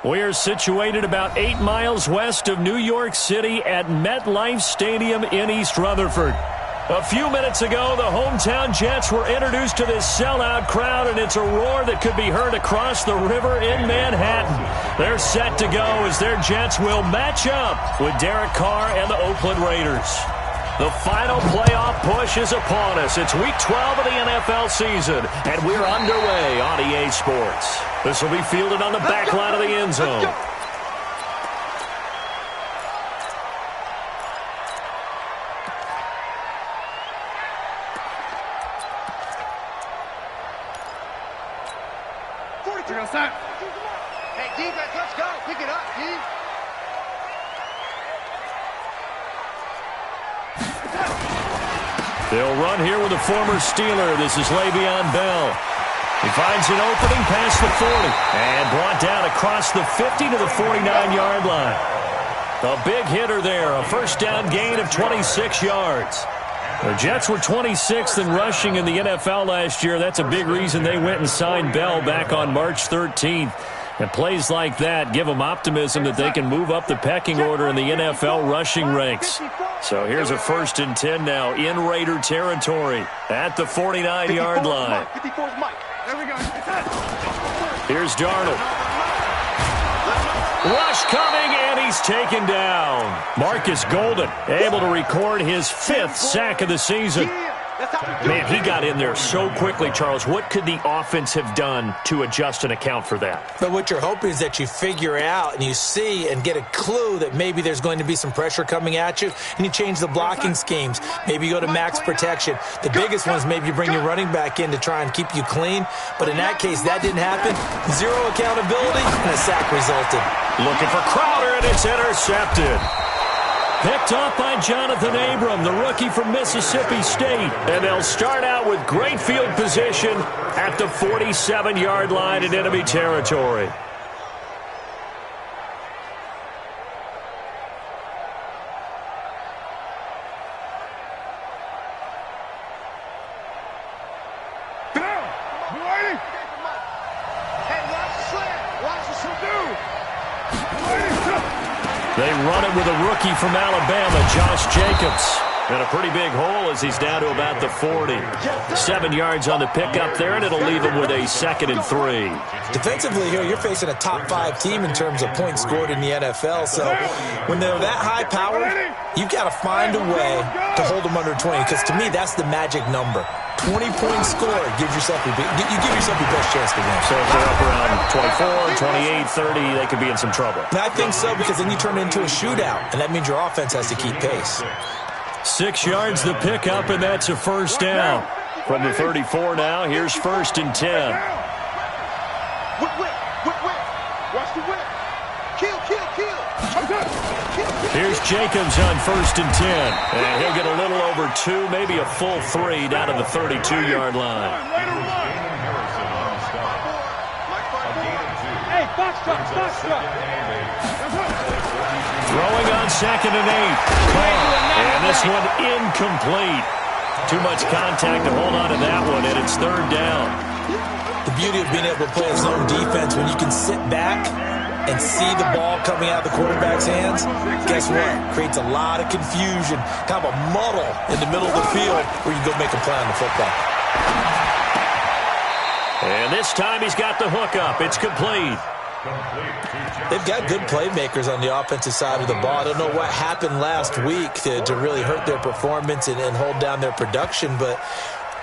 We are situated about 8 miles west of New York City at MetLife Stadium in East Rutherford. A few minutes ago, the hometown Jets were introduced to this sellout crowd, and it's a roar that could be heard across the river in Manhattan. They're set to go as their Jets will match up with Derek Carr and the Oakland Raiders. The final playoff push is upon us. It's Week 12 of the NFL season, and we're underway on EA Sports. This will be fielded on the back line of the end zone. Hey, defense, let's go. Pick it up, D. They'll run here with a former Steeler. This is Le'Veon Bell. He finds an opening past the 40 and brought down across the 50 to the 49-yard line. A big hitter there, a first down gain of 26 yards. The Jets were 26th in rushing in the NFL last year. That's a big reason they went and signed Bell back on March 13th. And plays like that give them optimism that they can move up the pecking order in the NFL rushing ranks. So here's a 1st and 10 now in Raider territory at the 49-yard line. Here's Darnold. Rush coming, and he's taken down. Marcus Golden able to record his 5th sack of the season. Man, he got in there so quickly, Charles. What could the offense have done to adjust and account for that? But what you're hoping is that you figure out and you see and get a clue that maybe there's going to be some pressure coming at you, and you change the blocking schemes. Maybe you go to max protection. The biggest one is maybe you bring your running back in to try and keep you clean. But in that case, that didn't happen. Zero accountability, and a sack resulted. Looking for Crowder, and it's intercepted. Picked off by Jonathan Abram, the rookie from Mississippi State. And they'll start out with great field position at the 47-yard line in enemy territory. They run it with a rookie from Alabama, Josh Jacobs. And a pretty big hole as he's down to about the 40. 7 yards on the pickup there, and it'll leave him with a 2nd and 3. Defensively here, you're facing a top-5 team in terms of points scored in the NFL. So when they're that high-powered, you've got to find a way to hold them under 20. Because to me, that's the magic number. 20-point score gives yourself you give yourself your best chance to win. So if they're up around 24, 28, 30, they could be in some trouble. And I think so, because then you turn it into a shootout, and that means your offense has to keep pace. 6 yards the pickup, and that's a 1st down. From the 34 now, here's 1st and 10. Watch the whip. Kill. Here's Jacobs on 1st and 10. And he'll get a little over 2, maybe a full 3 down to the 32-yard line. Hey, box truck. Throwing on 2nd and 8. And this one incomplete. Too much contact to hold on to that one, and it's 3rd down. The beauty of being able to play a zone defense when you can sit back and see the ball coming out of the quarterback's hands, guess what? Creates a lot of confusion, kind of a muddle in the middle of the field where you go make a play on the football. And this time he's got the hook up. It's complete. They've got good playmakers on the offensive side of the ball. I don't know what happened last week to really hurt their performance and hold down their production, but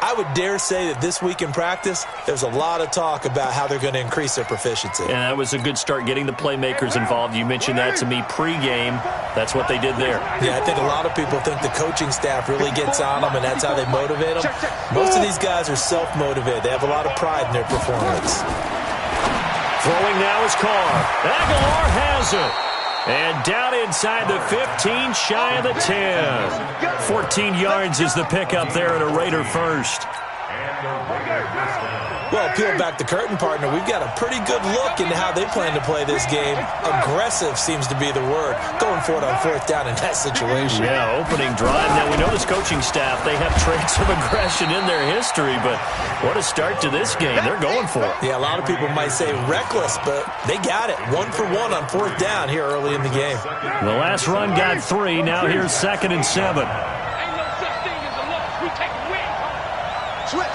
I would dare say that this week in practice, there's a lot of talk about how they're going to increase their proficiency. And that was a good start, getting the playmakers involved. You mentioned that to me pregame. That's what they did there. Yeah, I think a lot of people think the coaching staff really gets on them, and that's how they motivate them. Most of these guys are self-motivated. They have a lot of pride in their performance. Throwing now is Carr. Aguilar has it. And down inside the 15, shy of the 10. 14 yards is the pickup there at a Raider 1st. Well, peel back the curtain, partner. We've got a pretty good look into how they plan to play this game. Aggressive seems to be the word. Going for it on fourth down in that situation. Yeah, opening drive. Now, we know this coaching staff, they have traits of aggression in their history, but what a start to this game. They're going for it. Yeah, a lot of people might say reckless, but they got it. 1 for 1 on fourth down here early in the game. The last run got 3. Now here's 2nd and 7. Ain't no such thing as a loss. We take a win. Switch.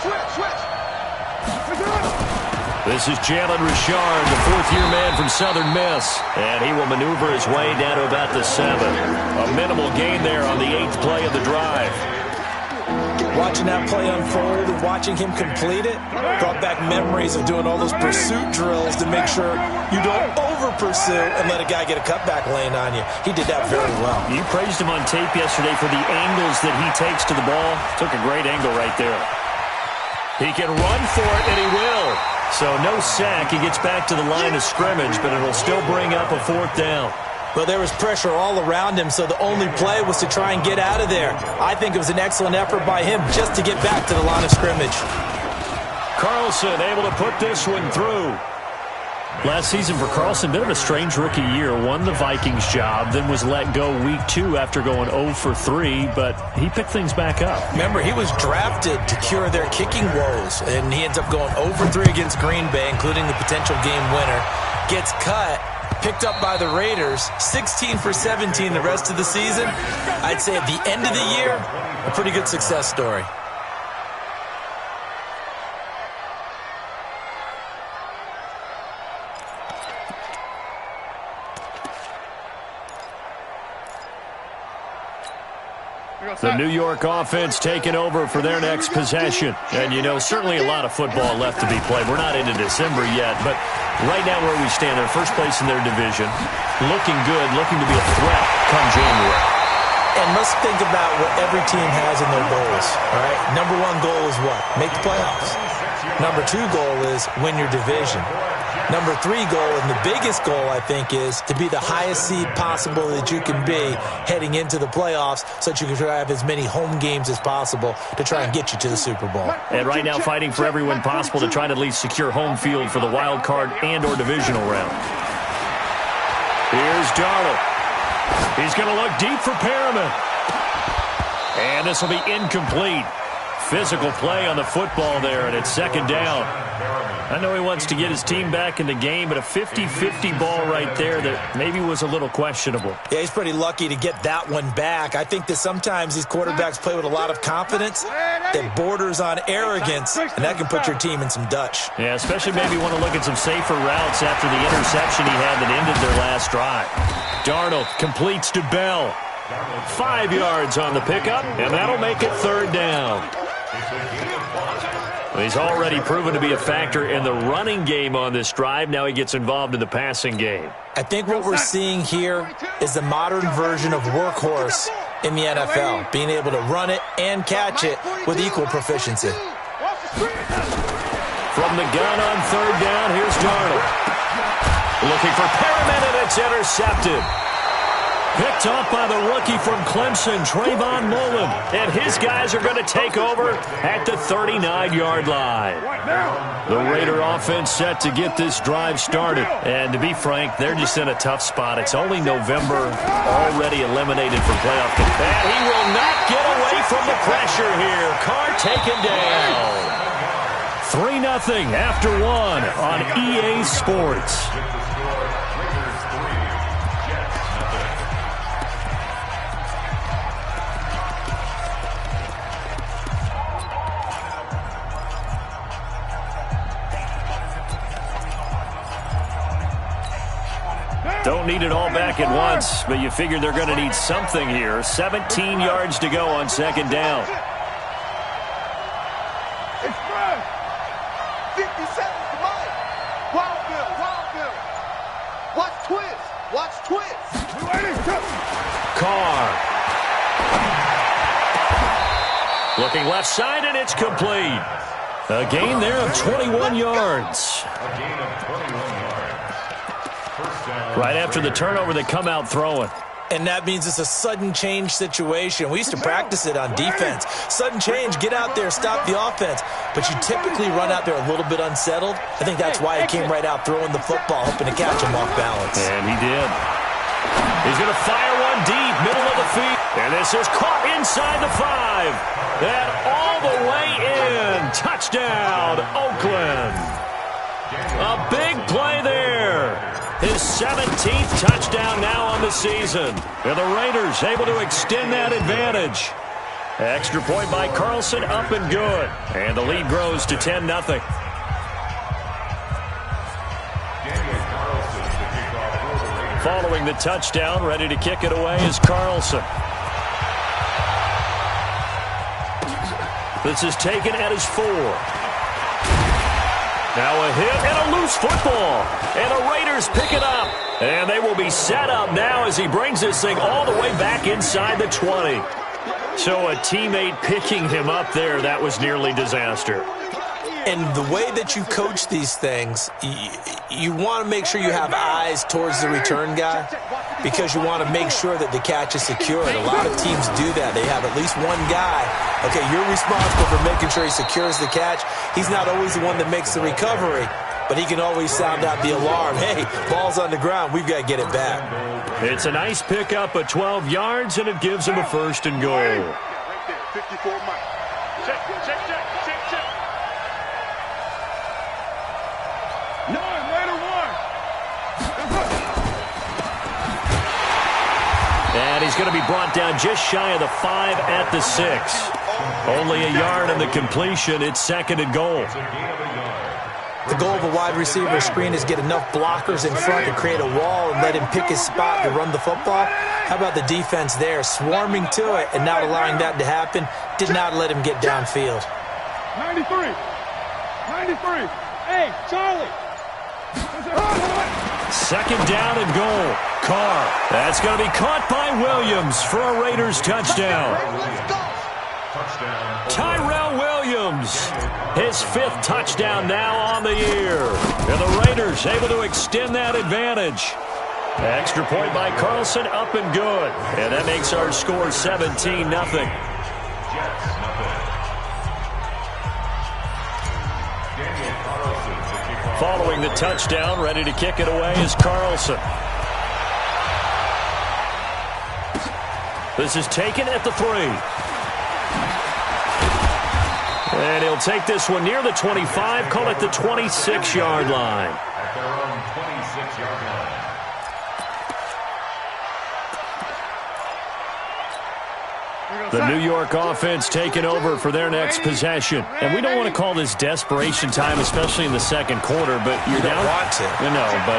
This is Jalen Richard, the fourth-year man from Southern Miss. And he will maneuver his way down to about the 7. A minimal gain there on the 8th play of the drive. Watching that play unfold and watching him complete it brought back memories of doing all those pursuit drills to make sure you don't over-pursue and let a guy get a cutback lane on you. He did that very well. You praised him on tape yesterday for the angles that he takes to the ball. Took a great angle right there. He can run for it, and he will. So no sack. He gets back to the line of scrimmage, but it'll still bring up a fourth down. Well, there was pressure all around him, so the only play was to try and get out of there. I think it was an excellent effort by him just to get back to the line of scrimmage. Carlson able to put this one through. Last season for Carlson, bit of a strange rookie year. Won the Vikings job, then was let go week 2 after going 0 for 3, but he picked things back up. Remember, he was drafted to cure their kicking woes, and he ends up going 0 for 3 against Green Bay, including the potential game winner. Gets cut, picked up by the Raiders, 16 for 17 the rest of the season. I'd say at the end of the year, a pretty good success story. The New York offense taking over for their next possession. And, you know, certainly a lot of football left to be played. We're not into December yet, but right now where we stand, they're first place in their division. Looking good, looking to be a threat come January. And let's think about what every team has in their goals, all right? Number 1 goal is what? Make the playoffs. Number 2 goal is win your division. Number 3 goal, and the biggest goal, I think, is to be the highest seed possible that you can be heading into the playoffs so that you can try to have as many home games as possible to try and get you to the Super Bowl. And right now fighting for everyone possible to try to at least secure home field for the wild card and or divisional round. Here's Darnold. He's going to look deep for Perriman. And this will be incomplete. Physical play on the football there, and it's 2nd down. I know he wants to get his team back in the game, but a 50-50 ball right there that maybe was a little questionable. Yeah, he's pretty lucky to get that one back. I think that sometimes these quarterbacks play with a lot of confidence that borders on arrogance, and that can put your team in some Dutch. Yeah, especially maybe want to look at some safer routes after the interception he had that ended their last drive. Darnold completes to Bell. 5 yards on the pickup, and that'll make it 3rd down. He's already proven to be a factor in the running game on this drive. Now he gets involved in the passing game. I think what we're seeing here is the modern version of workhorse in the NFL, being able to run it and catch it with equal proficiency. From the gun on 3rd down, here's Darnold. Looking for Perriman, and it's intercepted. Picked off by the rookie from Clemson, Trayvon Mullen. And his guys are going to take over at the 39-yard line. The Raider offense set to get this drive started. And to be frank, they're just in a tough spot. It's only November, already eliminated from playoff contention. And he will not get away from the pressure here. Carr taken down. 3-0 after 1 on EA Sports. Don't need it all back at once, but you figure they're going to need something here. 17 yards to go on 2nd down. It's fresh. 50 seconds to mine. Wild Bill. Watch twist. Carr. Looking left side, and it's complete. A gain there of 21 yards. Right after the turnover, they come out throwing. And that means it's a sudden change situation. We used to practice it on defense. Sudden change, get out there, stop the offense. but you typically run out there a little bit unsettled. I think that's why he came right out throwing the football, hoping to catch him off balance. And he did. He's going to fire one deep, middle of the field. And this is caught inside the 5. And all the way in. Touchdown, Oakland. A big play there. His 17th touchdown now on the season. And the Raiders able to extend that advantage. Extra point by Carlson, up and good. And the lead grows to 10-0. Following the touchdown, ready to kick it away is Carlson. This is taken at his 4. Now a hit and a loose football. And the Raiders pick it up. And they will be set up now as he brings this thing all the way back inside the 20. So a teammate picking him up there, that was nearly disaster. And the way that you coach these things, you want to make sure you have eyes towards the return guy because you want to make sure that the catch is secured. A lot of teams do that. They have at least one guy. Okay, you're responsible for making sure he secures the catch. He's not always the one that makes the recovery, but he can always sound out the alarm. Hey, ball's on the ground. We've got to get it back. It's a nice pickup of 12 yards, and it gives him a 1st and goal. Right there, 54 Mike. Check. And he's going to be brought down just shy of the 5 at the 6. Only a yard on the completion. It's 2nd and goal. The goal of a wide receiver screen is get enough blockers in front to create a wall and let him pick his spot to run the football. How about the defense there, swarming to it and not allowing that to happen? Did not let him get downfield. 93. Hey, Charlie. 2nd down and goal. Carr. That's going to be caught by Williams for a Raiders touchdown. Tyrell Williams. His 5th touchdown now on the year. And the Raiders able to extend that advantage. Extra point by Carlson, up and good. And that makes our score 17-0. Following the touchdown, ready to kick it away is Carlson. This is taken at the 3. And he'll take this one near the 25, call it the 26-yard line. At their own 26-yard line. The New York offense taking over for their next possession. And we don't want to call this desperation time, especially in the 2nd quarter, but you're down. Want to. No, but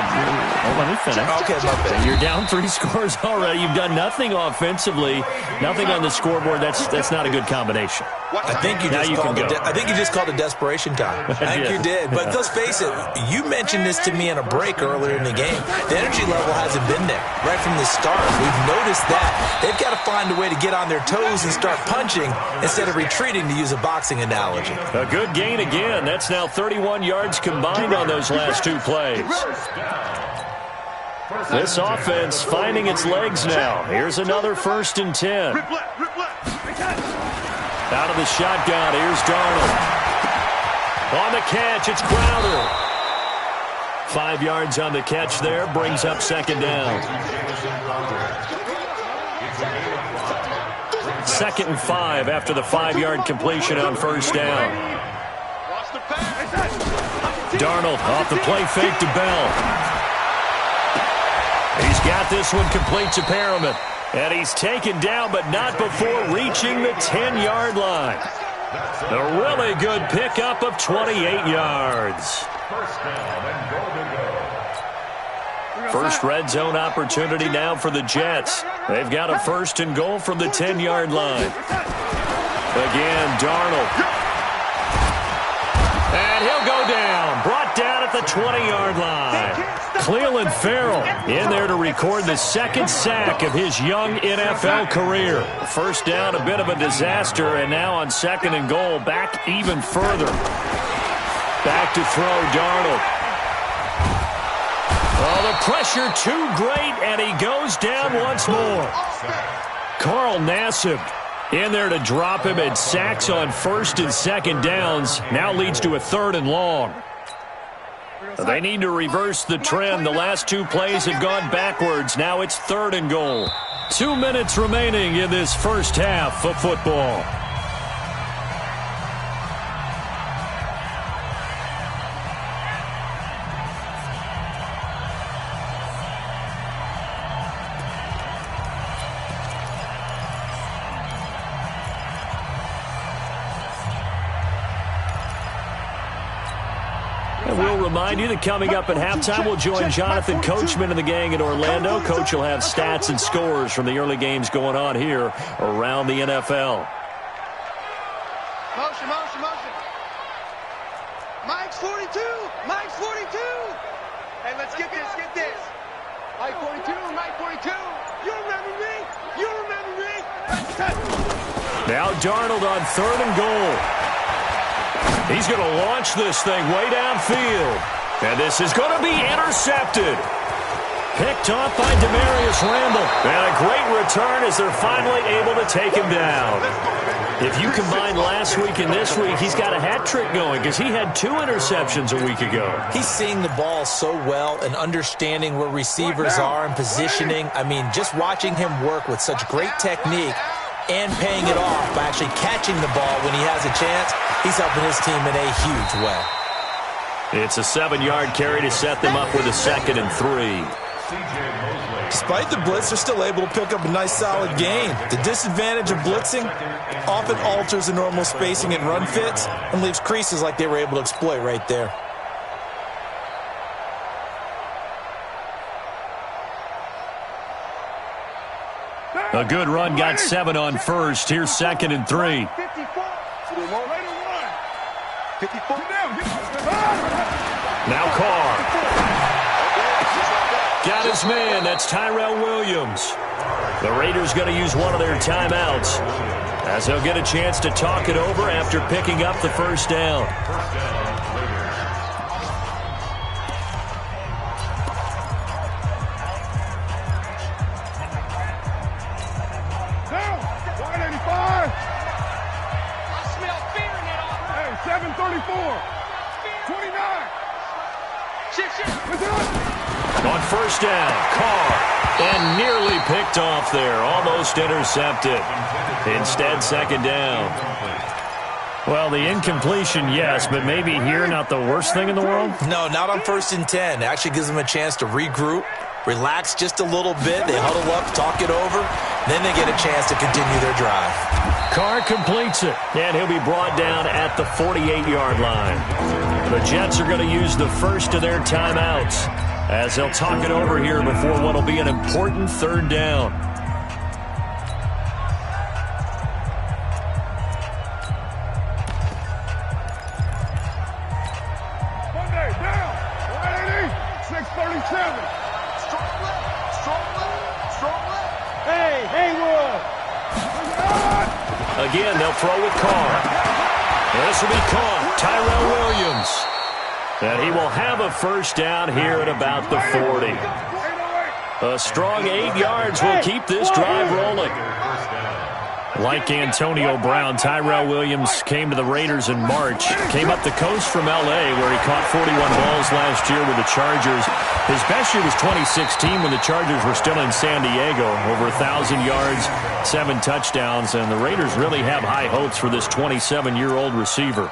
let me finish. Okay, my bad. You're down 3 scores already. You've done nothing offensively, nothing on the scoreboard. That's not a good combination. I think you just called it desperation time. I think you did. But let's face it, you mentioned this to me in a break earlier in the game. The energy level hasn't been there right from the start. We've noticed that. They've got to find a way to get on their toes and start punching instead of retreating, to use a boxing analogy. A good gain again. That's now 31 yards combined on those last 2 plays. This offense finding its legs now. Here's another 1st and 10. Out of the shotgun, here's Darnold. On the catch, it's Crowder. 5 yards on the catch there, brings up 2nd down. 2nd and 5 after the 5-yard completion on 1st down. Darnold off the play fake to Bell. He's got this one complete to Perriman. And he's taken down, but not before reaching the 10-yard line. A really good pickup of 28 yards. First red zone opportunity now for the Jets. They've got a 1st and goal from the 10-yard line. Again, Darnold. And he'll go down. Brought down at the 20-yard line. Cleveland Farrell in there to record the 2nd sack of his young NFL career. 1st down, a bit of a disaster, and now on 2nd and goal, back even further. Back to throw, Darnold. Oh, the pressure too great, and he goes down once more. Carl Nassib In there to drop him, and sacks on first and second downs. Now leads to a 3rd and long. They need to reverse the trend. The last 2 plays have gone backwards. Now it's 3rd and goal. 2 minutes remaining in this first half of football. We'll remind you that coming up at halftime, we'll join Jonathan Coachman and the gang in Orlando. Coach will have stats and scores from the early games going on here around the NFL. Motion, motion, motion. Mike's 42. Mike's 42. Hey, let's get this, get this. Mike 42, Mike 42. You remember me? You remember me? Now Darnold on 3rd and goal. He's going to launch this thing way downfield. And this is going to be intercepted. Picked off by Demarius Randall. And a great return as they're finally able to take him down. If you combine last week and this week, he's got a hat trick going because he had 2 interceptions a week ago. He's seeing the ball so well and understanding where receivers are and positioning. I mean, just watching him work with such great technique and paying it off by actually catching the ball when he has a chance, he's helping his team in a huge way. It's a 7-yard carry to set them up with a 2nd and 3. Despite the blitz, they're still able to pick up a nice solid gain. The disadvantage of blitzing often alters the normal spacing and run fits and leaves creases like they were able to exploit right there. A good run got 7 on first. Here's 2nd and 3. 54. Now Carr. Got his man. That's Tyrell Williams. The Raiders going to use one of their timeouts as they'll get a chance to talk it over after picking up the first down. On first down, Carr, and nearly picked off there, almost intercepted. Instead, 2nd down. Well, the incompletion, yes, but maybe here not the worst thing in the world? No, not on 1st and 10. It actually gives them a chance to regroup, relax just a little bit. They huddle up, talk it over, then they get a chance to continue their drive. Carr completes it, and he'll be brought down at the 48-yard line. The Jets are going to use the first of their timeouts as they'll talk it over here before what will be an important 3rd down. Monday, down. 180, 637. Strong left. Hey, Haywood. Again, they'll throw with Carr. This will be caught. Tyrell Williams. And he will have a first down here at about the 40. A strong 8 yards will keep this drive rolling. Like Antonio Brown, Tyrell Williams came to the Raiders in March. Came up the coast from L.A. where he caught 41 balls last year with the Chargers. His best year was 2016 when the Chargers were still in San Diego. Over 1,000 yards, 7 touchdowns, and the Raiders really have high hopes for this 27-year-old receiver.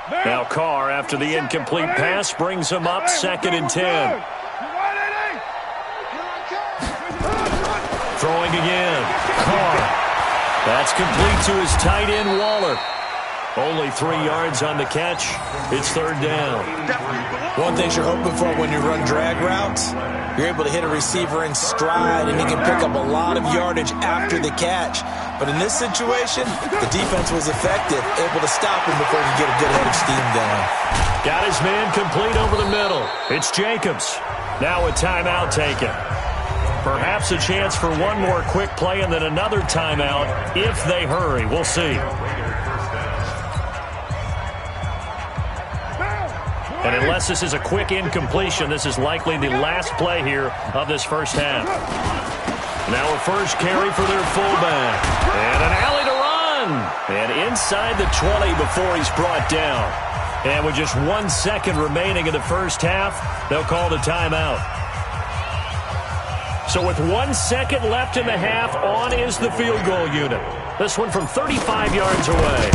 Now Carr, after the incomplete pass, brings him up 2nd and 10. Throwing again. Carr. That's complete to his tight end, Waller. Only 3 yards on the catch. It's 3rd down. One thing you're hoping for when you run drag routes, you're able to hit a receiver in stride, and he can pick up a lot of yardage after the catch. But in this situation, the defense was effective, able to stop him before he could get a good head of steam going. Got his man complete over the middle. It's Jacobs. Now a timeout taken. Perhaps a chance for one more quick play and then another timeout if they hurry. We'll see. And unless this is a quick incompletion, this is likely the last play here of this first half. Now a first carry for their fullback. And an alley to run. And inside the 20 before he's brought down. And with just 1 second remaining in the first half, they'll call the timeout. So with 1 second left in the half, on is the field goal unit. This one from 35 yards away.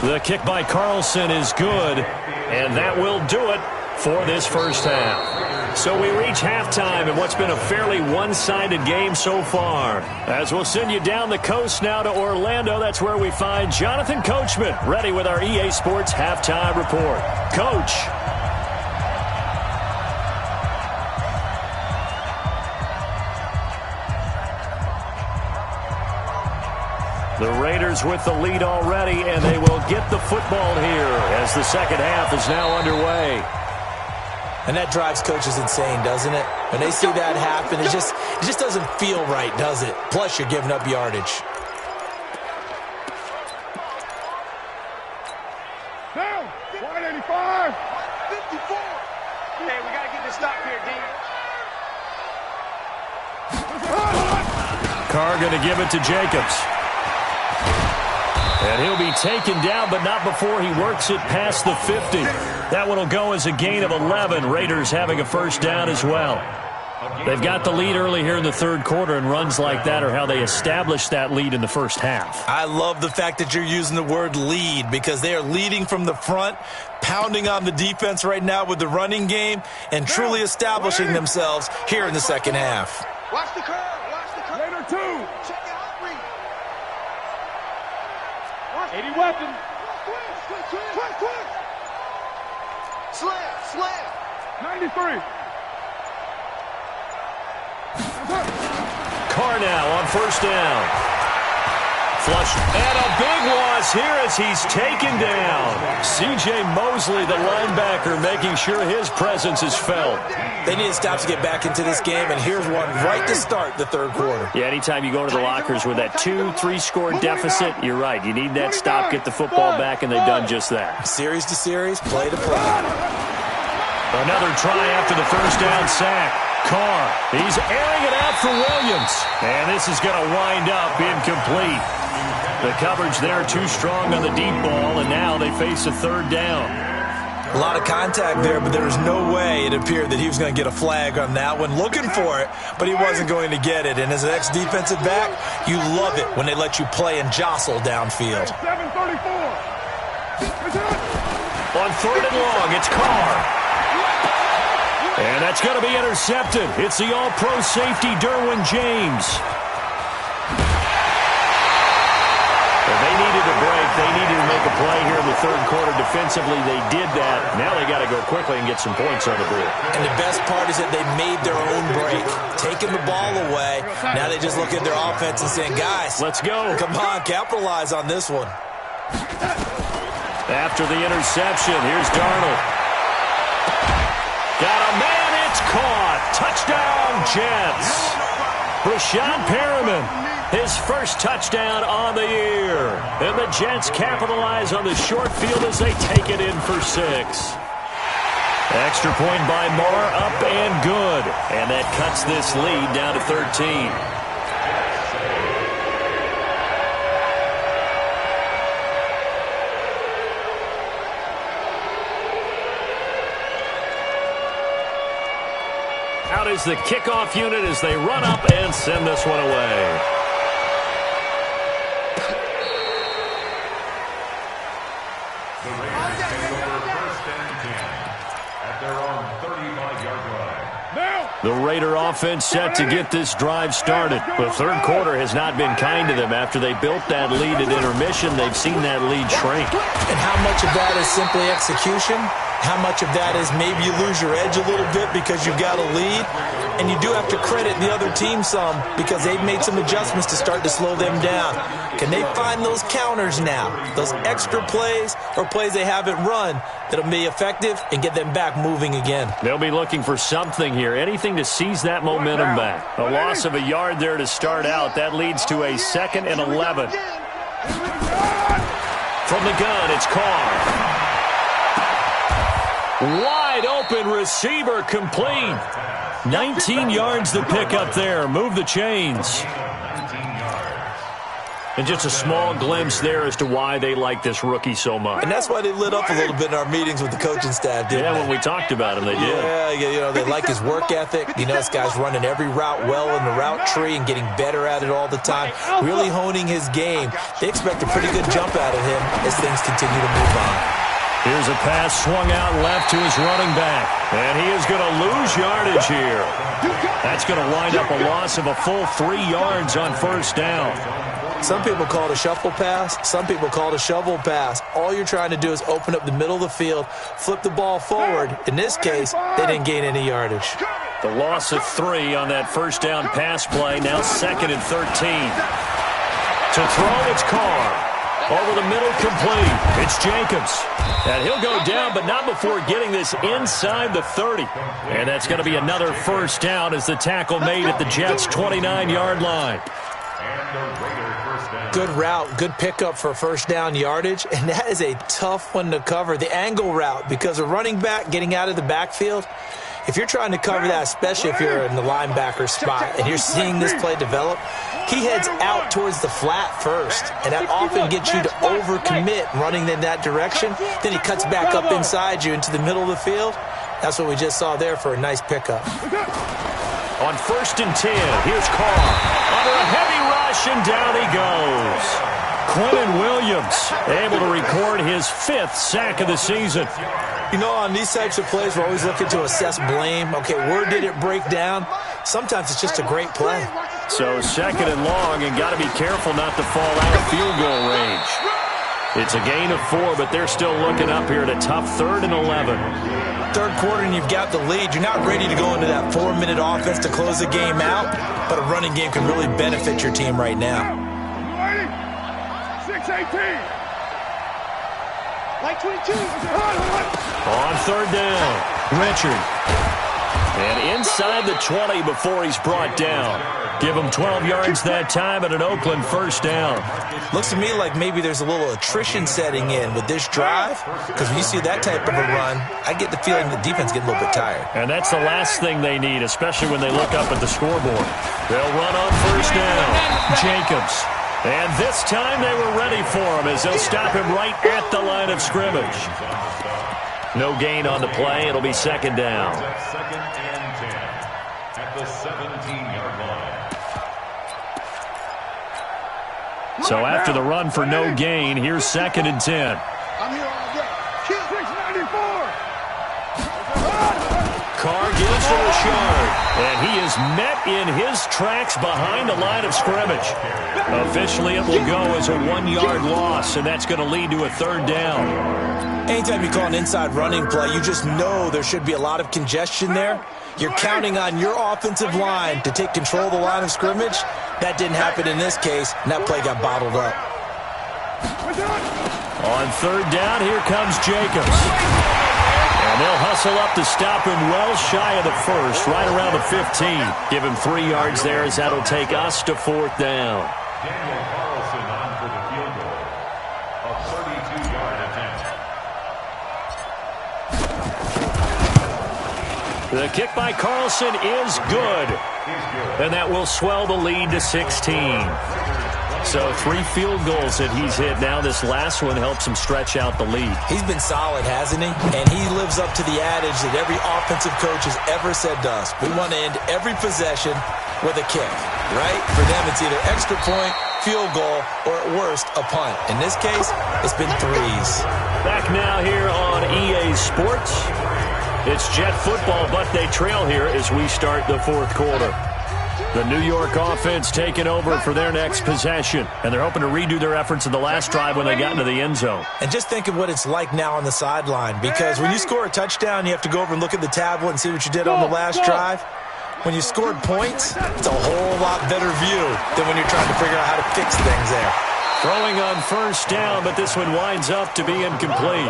The kick by Carlson is good, and that will do it for this first half. So we reach halftime in what's been a fairly one-sided game so far. As we'll send you down the coast now to Orlando, that's where we find Jonathan Coachman ready with our EA Sports Halftime Report. Coach. The Raiders with the lead already, and they will get the football here as the second half is now underway. And that drives coaches insane, doesn't it? When they see that happen, it just doesn't feel right, does it? Plus, you're giving up yardage. Down, 185, 54. Hey, we got to get this stop here, D. Carr going to give it to Jacobs. And he'll be taken down, but not before he works it past the 50. That one will go as a gain of 11. Raiders having a first down as well. They've got the lead early here in the third quarter, and runs like that are how they establish that lead in the first half. I love the fact that you're using the word lead because they are leading from the front, pounding on the defense right now with the running game, and truly establishing themselves here in the second half. Watch the curve. Watch the curve. Raider 2. Check it out, Reed. 80 weapon. Twist. Slam. 93. Carr now on first down. Flush. And a big loss here as he's taken down. C.J. Mosley, the linebacker, making sure his presence is felt. They need to stop to get back into this game, and here's one right to start the third quarter. Yeah, anytime you go to the lockers with that 2-3 score deficit, you're right. You need that stop, get the football back, and they've done just that. Series to series, play to play. Another try after the first down sack. Carr, he's airing it out for Williams. And this is going to wind up incomplete. The coverage there too strong on the deep ball, and now they face a third down. A lot of contact there, but there was no way it appeared that he was going to get a flag on that one. Looking for it, but he wasn't going to get it. And as an ex-defensive back, you love it when they let you play and jostle downfield. 734. On third and long, it's Carr. And that's going to be intercepted. It's the all-pro safety, Derwin James. They needed a break. They needed to make a play here in the third quarter. Defensively, they did that. Now they got to go quickly and get some points on the board. And the best part is that they made their own break, taking the ball away. Now they just look at their offense and saying, guys, let's go. Come on, capitalize on this one. After the interception, here's Darnold. Got a man, it's caught. Touchdown, Jets. Brashad Perriman, his first touchdown on the year. And the Jets capitalize on the short field as they take it in for 6. Extra point by Moore, up and good. And that cuts this lead down to 13. Out is the kickoff unit as they run up and send this one away. The Raiders take over first and 10 at their own 35-yard line. The Raider offense set to get this drive started. The third quarter has not been kind to them. After they built that lead at intermission, they've seen that lead shrink. And how much of that is simply execution? How much of that is maybe you lose your edge a little bit because you've got a lead? And you do have to credit the other team some because they've made some adjustments to start to slow them down. Can they find those counters now? Those extra plays or plays they haven't run that'll be effective and get them back moving again? They'll be looking for something here, anything to seize that momentum back. A loss of a yard there to start out. That leads to a 2nd and 11. From the gun, it's Carr. Wide open receiver complete. 19 yards to pick up there. Move the chains. And just a small glimpse there as to why they like this rookie so much. And that's why they lit up a little bit in our meetings with the coaching staff, didn't they? When we talked about him, they did. Yeah, they like his work ethic. This guy's running every route well in the route tree and getting better at it all the time, really honing his game. They expect a pretty good jump out of him as things continue to move on. Here's a pass swung out left to his running back. And he is going to lose yardage here. That's going to wind up a loss of a full 3 yards on first down. Some people call it a shuffle pass. Some people call it a shovel pass. All you're trying to do is open up the middle of the field, flip the ball forward. In this case, they didn't gain any yardage. The loss of 3 on that first down pass play. Now 2nd and 13. To throw, it's Carr. Over the middle, complete. It's Jacobs. And he'll go down, but not before getting this inside the 30. And that's going to be another first down as the tackle made at the Jets' 29-yard line. Good route, good pickup for first down yardage, and that is a tough one to cover. The angle route, because a running back getting out of the backfield, if you're trying to cover that, especially if you're in the linebacker spot and you're seeing this play develop, he heads out towards the flat first, and that often gets you to overcommit running in that direction. Then he cuts back up inside you into the middle of the field. That's what we just saw there for a nice pickup. On 1st and 10, here's Carr. Under a heavy rush, and down he goes. Quentin Williams able to record his 5th sack of the season. On these types of plays, we're always looking to assess blame. Okay, where did it break down? Sometimes it's just a great play. So 2nd and long, and got to be careful not to fall out of field goal range. It's a gain of 4, but they're still looking up here at a tough 3rd and 11. Third quarter and you've got the lead. You're not ready to go into that 4-minute offense to close the game out, but a running game can really benefit your team right now. 6-18. Like 22. On 3rd down, Richard. And inside the 20 before he's brought down. Give him 12 yards that time and an Oakland first down. Looks to me like maybe there's a little attrition setting in with this drive, because when you see that type of a run, I get the feeling the defense getting a little bit tired. And that's the last thing they need, especially when they look up at the scoreboard. They'll run on first down. Jacobs. And this time they were ready for him as they'll stop him right at the line of scrimmage. No gain on the play. It'll be 2nd down. 2nd and 10 at the 17-yard line. So after the run for no gain, here's 2nd and 10. I'm here all day. 694. Carr gives to Richard, and he is met in his tracks behind the line of scrimmage. Officially, it will go as a 1-yard loss, and that's going to lead to a 3rd down. Anytime you call an inside running play, you just know there should be a lot of congestion there. You're counting on your offensive line to take control of the line of scrimmage. That didn't happen in this case, and that play got bottled up. On 3rd down, here comes Jacobs. And they'll hustle up to stop him well shy of the 1st, right around the 15. Give him 3 yards there as that'll take us to 4th down. Daniel Carlson on for the field goal. A 32-yard attempt. The kick by Carlson is good. And that will swell the lead to 16. So 3 field goals that he's hit now. This last one helps him stretch out the lead. He's been solid, hasn't he? And he lives up to the adage that every offensive coach has ever said to us. We want to end every possession with a kick, right? For them, it's either extra point, field goal, or at worst, a punt. In this case, it's been 3s. Back now here on EA Sports. It's Jet football, but they trail here as we start the 4th quarter. The New York offense taking over for their next possession, and they're hoping to redo their efforts in the last drive when they got into the end zone. And just think of what it's like now on the sideline, because when you score a touchdown, you have to go over and look at the tablet and see what you did on the last drive. When you scored points, it's a whole lot better view than when you're trying to figure out how to fix things there. Throwing on first down, but this one winds up to be incomplete.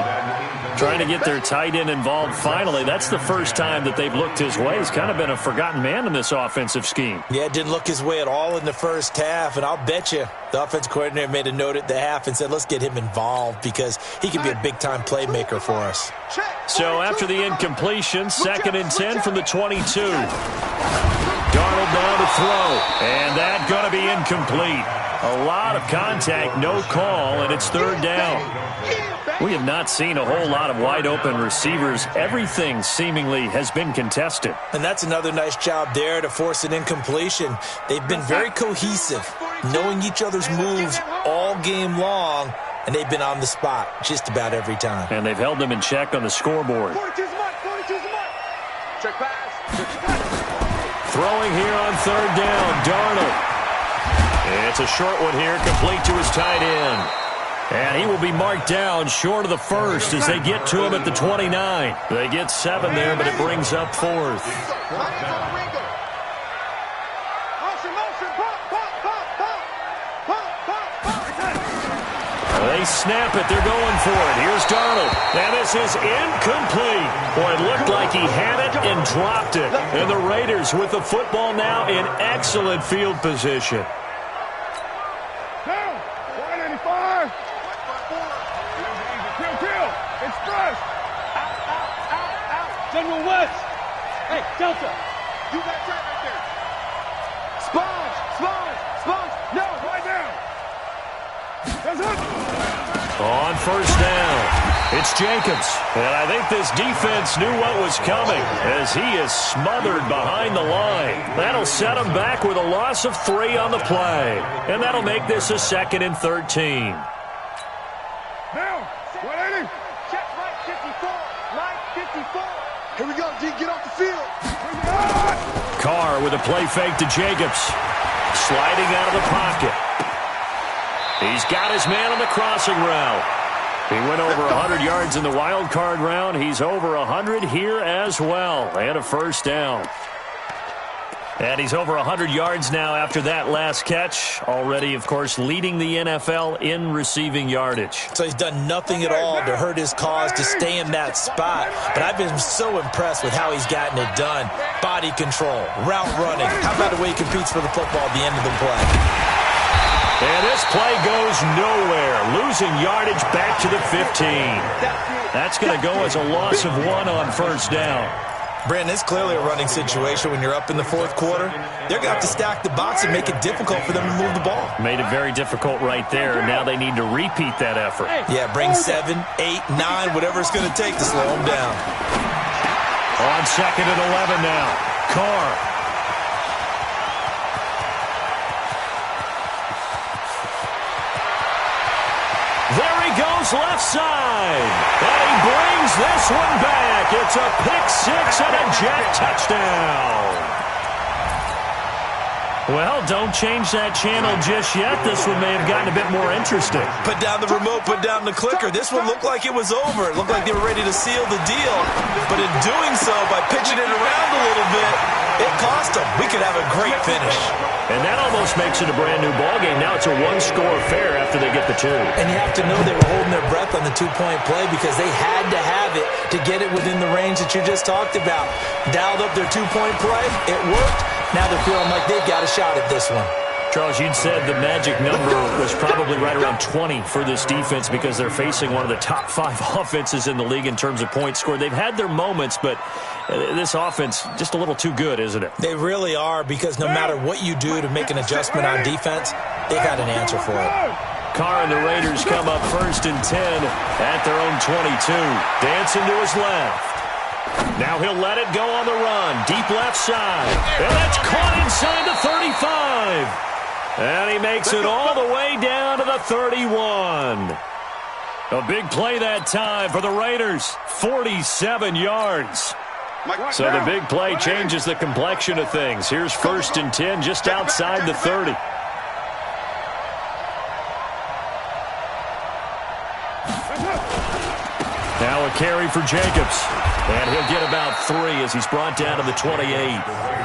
Trying to get their tight end involved finally. That's the first time that they've looked his way. He's kind of been a forgotten man in this offensive scheme. Yeah, it didn't look his way at all in the first half, and I'll bet you the offense coordinator made a note at the half and said, let's get him involved because he can be a big-time playmaker for us. So after the incompletion, 2nd and 10 from the 22. Darnold now to throw, and that's going to be incomplete. A lot of contact, no call, and it's 3rd down. We have not seen a whole lot of wide-open receivers. Everything seemingly has been contested. And that's another nice job there to force an incompletion. They've been very cohesive, knowing each other's moves all game long, and they've been on the spot just about every time. And they've held them in check on the scoreboard. 42's a mark, 42's a mark. Check pass. Throwing here on 3rd down, Darnold. It's a short one here, complete to his tight end. And he will be marked down short of the first as they get to him at the 29. They get 7 there, but it brings up 4th. They snap it. They're going for it. Here's Darnold. And this is incomplete. Boy, it looked like he had it and dropped it. And the Raiders with the football now in excellent field position. Down. 185. Kill. Express. Out. General West. Hey, Delta. You got that right there. Sponge. No, right now. That's it. On first down, it's Jacobs. And I think this defense knew what was coming as he is smothered behind the line. That'll set him back with a loss of 3 on the play. And that'll make this a 2nd and 13. Now, 180. Check right 54. Line 54. Here we go, D. Get off the field. Carr with a play fake to Jacobs. Sliding out of the pocket. He's got his man on the crossing route. He went over 100 yards in the wild card round. He's over 100 here as well. And a first down. And he's over 100 yards now after that last catch. Already, of course, leading the NFL in receiving yardage. So he's done nothing at all to hurt his cause to stay in that spot. But I've been so impressed with how he's gotten it done. Body control, route running. How about the way he competes for the football at the end of the play? And this play goes nowhere. Losing yardage back to the 15. That's going to go as a loss of 1 on first down. Brandon, it's clearly a running situation when you're up in the 4th quarter. They're going to have to stack the box and make it difficult for them to move the ball. Made it very difficult right there. Now they need to repeat that effort. Yeah, bring 7, 8, 9, whatever it's going to take to slow them down. On 2nd and 11 now. Carr. There he goes left side. And he brings this one back. It's a pick 6 and a jet touchdown. Well, don't change that channel just yet. This one may have gotten a bit more interesting. Put down the remote, put down the clicker. This one looked like it was over. It looked like they were ready to seal the deal. But in doing so, by pitching it around a little bit, it cost them. We could have a great finish. And that almost makes it a brand-new ballgame. Now it's a 1-score affair after they get the 2. And you have to know they were holding their breath on the 2-point play because they had to have it to get it within the range that you just talked about. Dialed up their 2-point play. It worked. Now they're feeling like they've got a shot at this one. Charles, you'd said the magic number was probably right around 20 for this defense because they're facing one of the top 5 offenses in the league in terms of points scored. They've had their moments, but this offense just a little too good, isn't it? They really are because no matter what you do to make an adjustment on defense, they've had an answer for it. Carr and the Raiders come up 1st and 10 at their own 22. Dancing to his left. Now he'll let it go on the run. Deep left side. And that's caught inside the 35. And he makes it all the way down to the 31. A big play that time for the Raiders. 47 yards. So the big play changes the complexion of things. Here's 1st and 10 just outside the 30. Now a carry for Jacobs. And he'll get about 3 as he's brought down to the 28.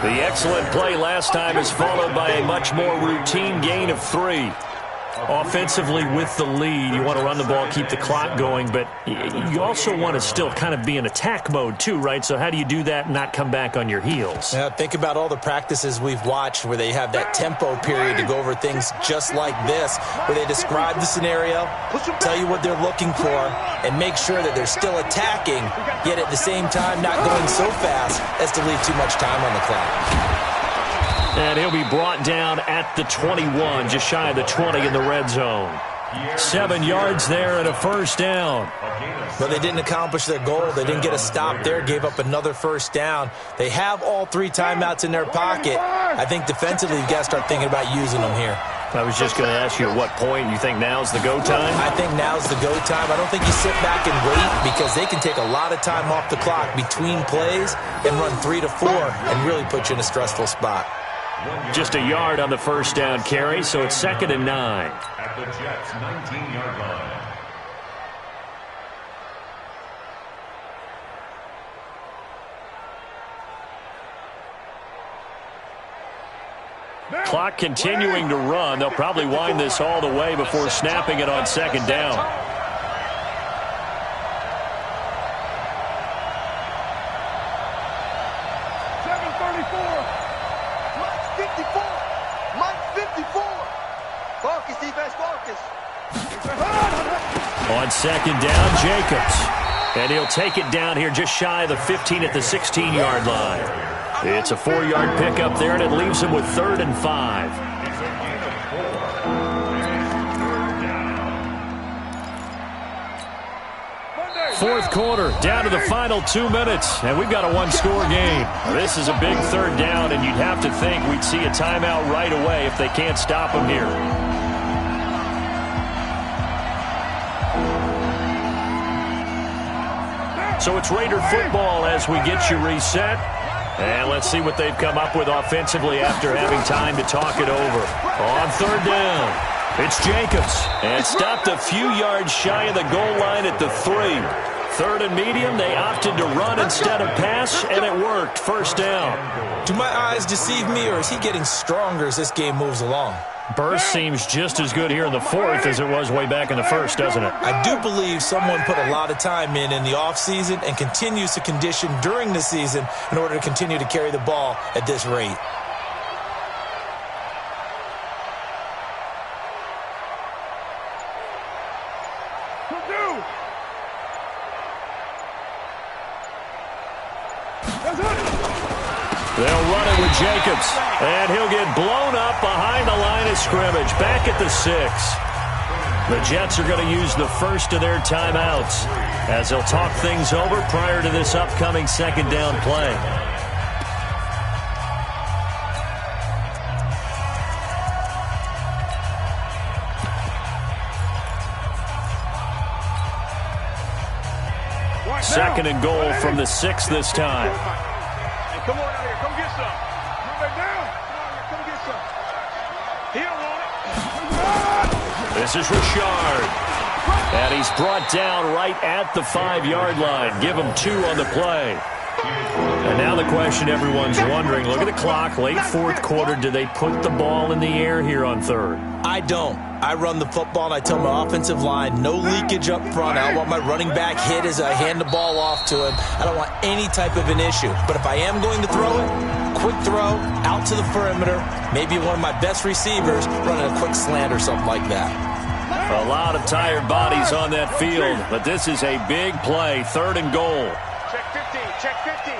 The excellent play last time is followed by a much more routine gain of 3. Offensively with the lead, you want to run the ball, keep the clock going, but you also want to still kind of be in attack mode too, right? So how do you do that and not come back on your heels? Yeah, think about all the practices we've watched where they have that tempo period to go over things just like this, where they describe the scenario, tell you what they're looking for, and make sure that they're still attacking, yet at the same time not going so fast as to leave too much time on the clock. And he'll be brought down at the 21, just shy of the 20 in the red zone. 7 yards there and a first down. But they didn't accomplish their goal. They didn't get a stop there, gave up another first down. They have all 3 timeouts in their pocket. I think defensively you've got to start thinking about using them here. I was just going to ask you at what point you think now's the go time? I think now's the go time. I don't think you sit back and wait because they can take a lot of time off the clock between plays and run 3 to 4 and really put you in a stressful spot. Just a yard on the first down carry, so it's 2nd and 9. At the Jets' 19-yard line. Clock continuing to run. They'll probably wind this all the way before snapping it on 2nd down. On 2nd down, Jacobs. And he'll take it down here just shy of the 15 at the 16-yard line. It's a 4-yard pickup there, and it leaves him with 3rd and 5. Fourth quarter, down to the final 2 minutes, and we've got a 1-score game. This is a big 3rd down, and you'd have to think we'd see a timeout right away if they can't stop him here. So it's Raider football as we get you reset. And let's see what they've come up with offensively after having time to talk it over. On 3rd down, it's Jacobs. And stopped a few yards shy of the goal line at the 3. 3rd and medium, they opted to run instead of pass, and it worked. First down. Do my eyes deceive me, or is he getting stronger as this game moves along? Burst seems just as good here in the 4th as it was way back in the 1st, doesn't it? I do believe someone put a lot of time in the offseason and continues to condition during the season in order to continue to carry the ball at this rate. They'll run it with Jacobs, and he'll get blown up behind the line of scrimmage, back at the 6. The Jets are going to use the first of their timeouts as they'll talk things over prior to this upcoming 2nd down play. Second and goal from the 6 this time. Come on out here. Come get some. Move it down. Come get some. He don't want it. This is Richard. And he's brought down right at the 5-yard line. Give him 2 on the play. And now the question everyone's wondering, look at the clock, late 4th quarter. Do they put the ball in the air here on 3rd? I don't. I run the football, and I tell my offensive line, no leakage up front. I don't want my running back hit as I hand the ball off to him. I don't want any type of an issue. But if I am going to throw it, quick throw, out to the perimeter, maybe one of my best receivers running a quick slant or something like that. A lot of tired bodies on that field, but this is a big play, 3rd and goal. Check 50. Check 50.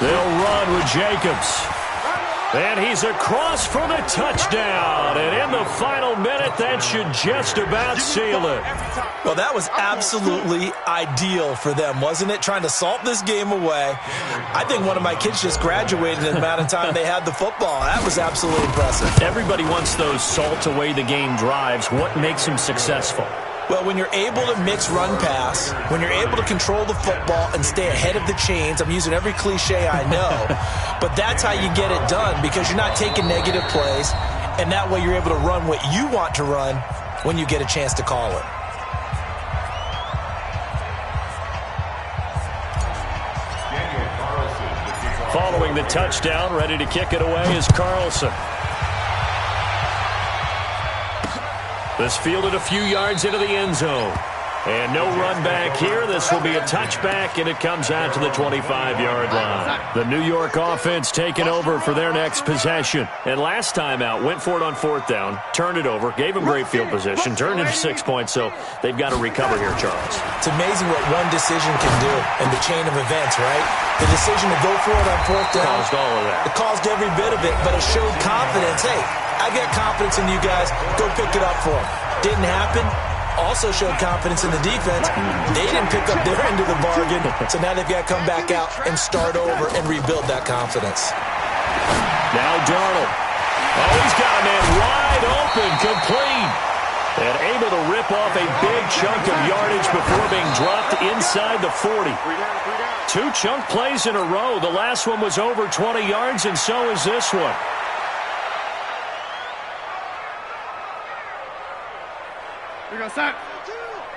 They'll run with Jacobs. And he's across for the touchdown. And in the final minute, that should just about seal it. Well, that was absolutely ideal for them, wasn't it? Trying to salt this game away. I think one of my kids just graduated in the amount of time they had the football. That was absolutely impressive. Everybody wants those salt away the game drives. What makes them successful? Well, when you're able to mix run-pass, when you're able to control the football and stay ahead of the chains, I'm using every cliche I know, but that's how you get it done because you're not taking negative plays, and that way you're able to run what you want to run when you get a chance to call it. Following Throwing the touchdown, ready to kick it away is Carlson. This fielded a few yards into the end zone. And no run back here. This will be a touchback, and it comes out to the 25-yard line. The New York offense taking over for their next possession. And last time out, went for it on 4th down, turned it over, gave them great field position, turned into 6 points, so they've got to recover here, Charles. It's amazing what one decision can do in the chain of events, right? The decision to go for it on 4th down. Caused all of that. It caused every bit of it, but it showed confidence. Hey, I got confidence in you guys. Go pick it up for them. Didn't happen. Also showed confidence in the defense. They didn't pick up their end of the bargain, so now they've got to come back out and start over and rebuild that confidence. Now Darnold. Oh, he's got a man wide open, complete. And able to rip off a big chunk of yardage before being dropped inside the 40. 2 chunk plays in a row. The last one was over 20 yards, and so is this one. We got set.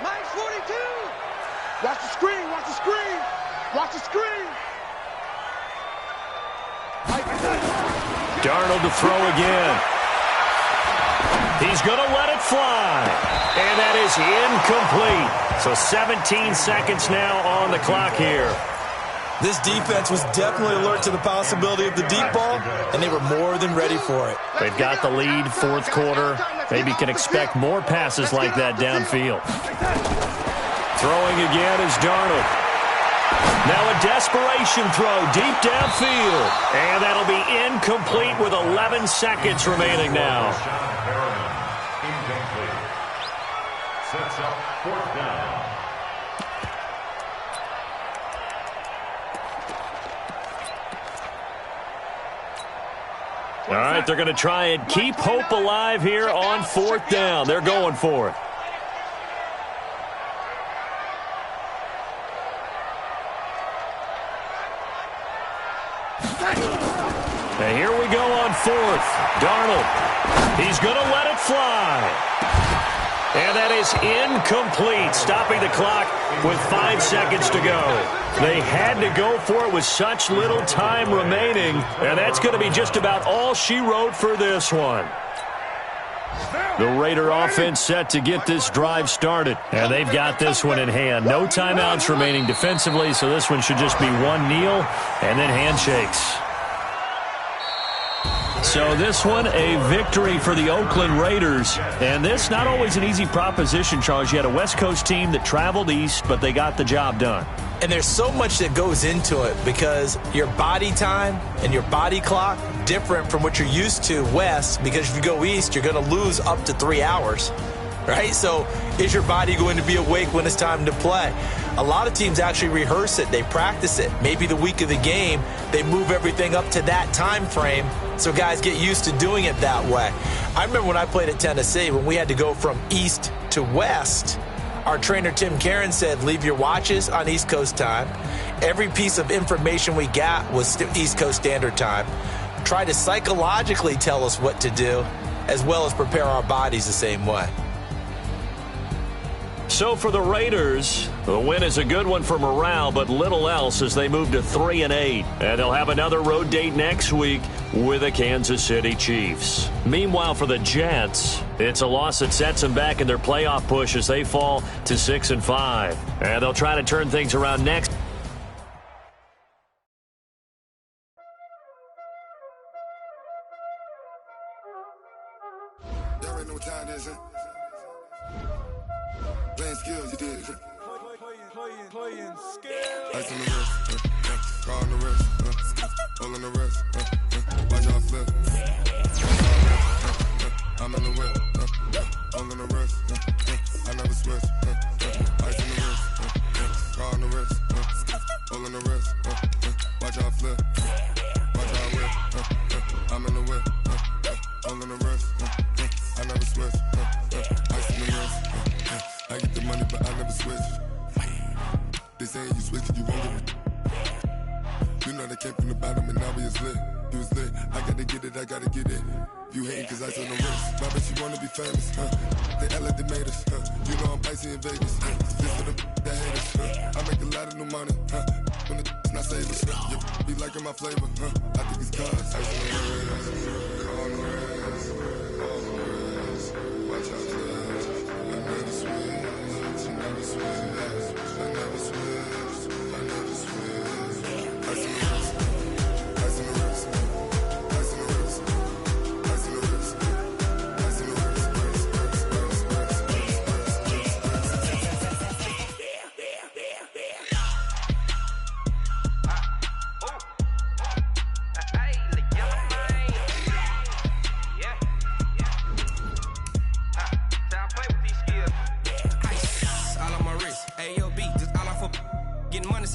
Mike's 42. Watch the screen. Watch the screen. Watch the screen. Darnold to throw again. He's going to let it fly. And that is incomplete. So 17 seconds now on the clock here. This defense was definitely alert to the possibility of the deep ball, and they were more than ready for it. They've got the lead, 4th quarter. Maybe can expect more passes like that downfield. Throwing again is Darnold. Now a desperation throw deep downfield. And that'll be incomplete with 11 seconds remaining now. Sets up 4th down. All right, they're going to try and keep hope alive here on 4th down. They're going for it. And here we go on 4th. Darnold. He's going to let it fly. And that is incomplete, stopping the clock with 5 seconds to go. They had to go for it with such little time remaining, and that's going to be just about all she wrote for this one. The Raider offense set to get this drive started, and they've got this one in hand. No timeouts remaining defensively, so this one should just be one kneel and then handshakes. So this one, a victory for the Oakland Raiders. And this, not always an easy proposition, Charles. You had a West Coast team that traveled east, but they got the job done. And there's so much that goes into it because your body time and your body clock different from what you're used to west, because if you go east, you're going to lose up to 3 hours, right? So is your body going to be awake when it's time to play? A lot of teams actually rehearse it. They practice it. Maybe the week of the game, they move everything up to that time frame so guys get used to doing it that way. I remember when I played at Tennessee, when we had to go from east to west, our trainer Tim Karen said, leave your watches on East Coast time. Every piece of information we got was East Coast Standard Time. Try to psychologically tell us what to do, as well as prepare our bodies the same way. So for the Raiders, the win is a good one for morale, but little else as they move to 3-8. And they'll have another road date next week with the Kansas City Chiefs. Meanwhile, for the Jets, it's a loss that sets them back in their playoff push as they fall to 6-5. And they'll try to turn things around next. You already know what time it is, huh? Playing skills, you did. Playing skills. Ice on the wrist, car on the wrist, all on the wrist, watch y'all flip. I'm in the whip, all on the wrist, I never switch. Ice on the wrist, car on the wrist, all on the wrist, watch y'all flip. Watch y'all whip, I'm in the whip, all on the wrist, I never switch. Ice on the wrist. I get the money, but I never switch. They saying you switch it, you won't get it. You know they came from the bottom and now we is lit. You was lit, I gotta get it, I gotta get it. You hating cause ice on the wrist. My bitch, you wanna be famous, They act like they made us, You know I'm icy in Vegas, This for the that hate us, I make a lot of new money, When the not savor. You be liking my flavor, I think it's cause. Ice on the wrist, on the wrist, on the wrist. Watch out, please. I never switch, I never switch, I never switch, I never switch. Ice on the wrist, ice on the wrist, ice on the wrist, ice on the wrist, ice on the wrist.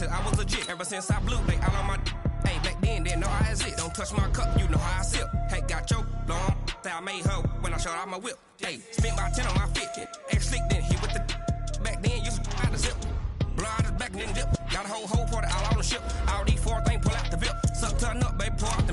I was legit ever since I blew. They all on my hey, back then didn't know I exist. Don't touch my cup, you know how I sip. Hey, got your long that I made her when I showed out my whip. Hey, spent my 10 on my fit. X slick then hit with the back then used to out the zip. Blow out his back and then dip. Got a whole party all on the ship. All these four things pull out the VIP. Suck turn up, baby, pour out